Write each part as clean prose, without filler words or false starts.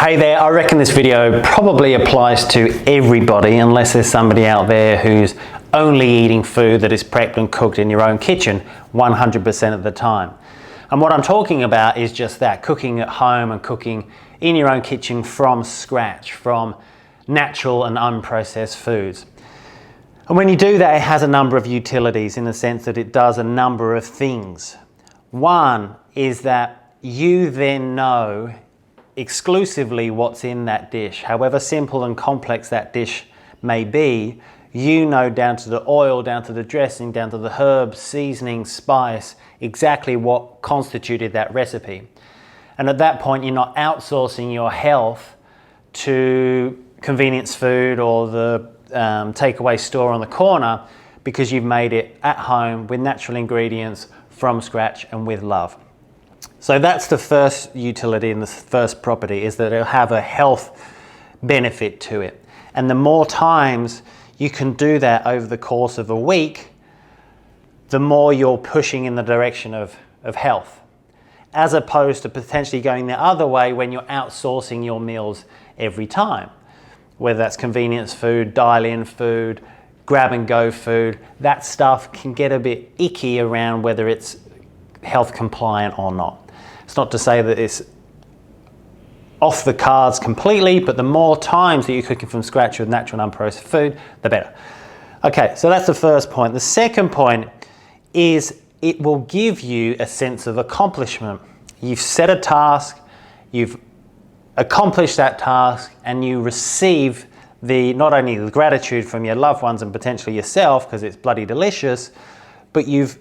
Hey there, I reckon this video probably applies to everybody unless there's somebody out there who's only eating food that is prepped and cooked in your own kitchen 100% of the time. And what I'm talking about is just that, cooking at home and cooking in your own kitchen from scratch, from natural and unprocessed foods. And when you do that, it has a number of utilities in the sense that it does a number of things. One is that you then know exclusively what's in that dish. However simple and complex that dish may be, you know down to the oil, down to the dressing, down to the herbs, seasoning, spice, exactly what constituted that recipe. And at that point, you're not outsourcing your health to convenience food or the takeaway store on the corner, because you've made it at home with natural ingredients from scratch and with love. So that's the first utility and the first property, is that it'll have a health benefit to it. And the more times you can do that over the course of a week, the more you're pushing in the direction of health, as opposed to potentially going the other way when you're outsourcing your meals every time. Whether that's convenience food, dial-in food, grab-and-go food, that stuff can get a bit icky around whether it's health compliant or not. It's not to say that it's off the cards completely, but the more times that you're cooking from scratch with natural and unprocessed food, the better. Okay, so that's the first point. The second point is it will give you a sense of accomplishment. You've set a task, you've accomplished that task, and you receive not only the gratitude from your loved ones and potentially yourself, because it's bloody delicious, but you've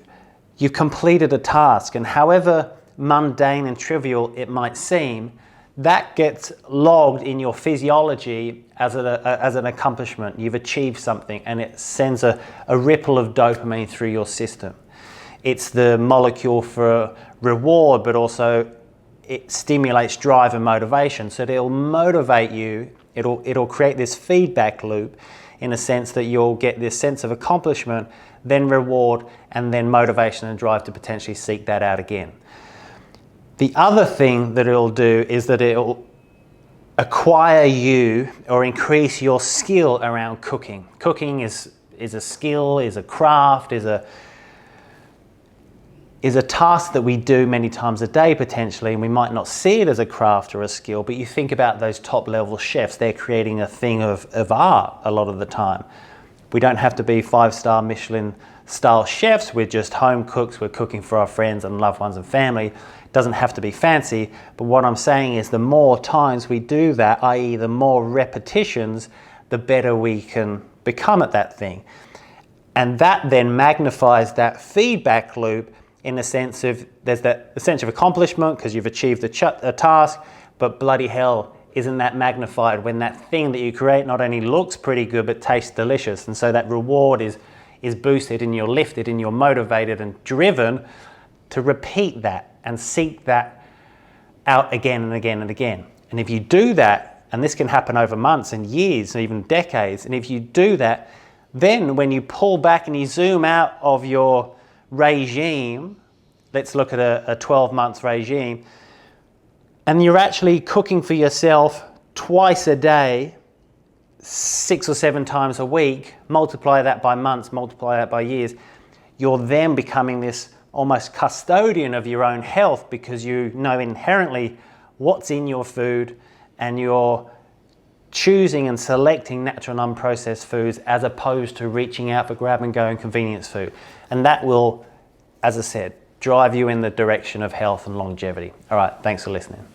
completed a task. And however mundane and trivial it might seem, that gets logged in your physiology as an accomplishment. You've achieved something, and it sends a ripple of dopamine through your system. It's the molecule for reward, but also it stimulates drive and motivation. So it'll motivate you, it'll create this feedback loop in a sense that you'll get this sense of accomplishment, then reward, and then motivation and drive to potentially seek that out again. The other thing that it'll do is that it'll acquire you or increase your skill around cooking. Cooking is a skill, is a craft, is a task that we do many times a day potentially, and we might not see it as a craft or a skill, but you think about those top level chefs, they're creating a thing of art a lot of the time. We don't have to be 5-star Michelin style chefs, we're just home cooks, we're cooking for our friends and loved ones and family. It doesn't have to be fancy, but what I'm saying is the more times we do that, i.e. the more repetitions, the better we can become at that thing. And that then magnifies that feedback loop in the sense of there's that sense of accomplishment because you've achieved a task, but bloody hell, isn't that magnified when that thing that you create not only looks pretty good but tastes delicious. And so that reward is boosted, and you're lifted and you're motivated and driven to repeat that and seek that out again and again and again. And if you do that, and this can happen over months and years and even decades, and if you do that, then when you pull back and you zoom out of your regime, let's look at a 12 months regime, and you're actually cooking for yourself twice a day, 6 or 7 times a week, multiply that by months, multiply that by years, you're then becoming this almost custodian of your own health, because you know inherently what's in your food, and you're choosing and selecting natural and unprocessed foods as opposed to reaching out for grab and go and convenience food. And that will, as I said, drive you in the direction of health and longevity. All right, thanks for listening.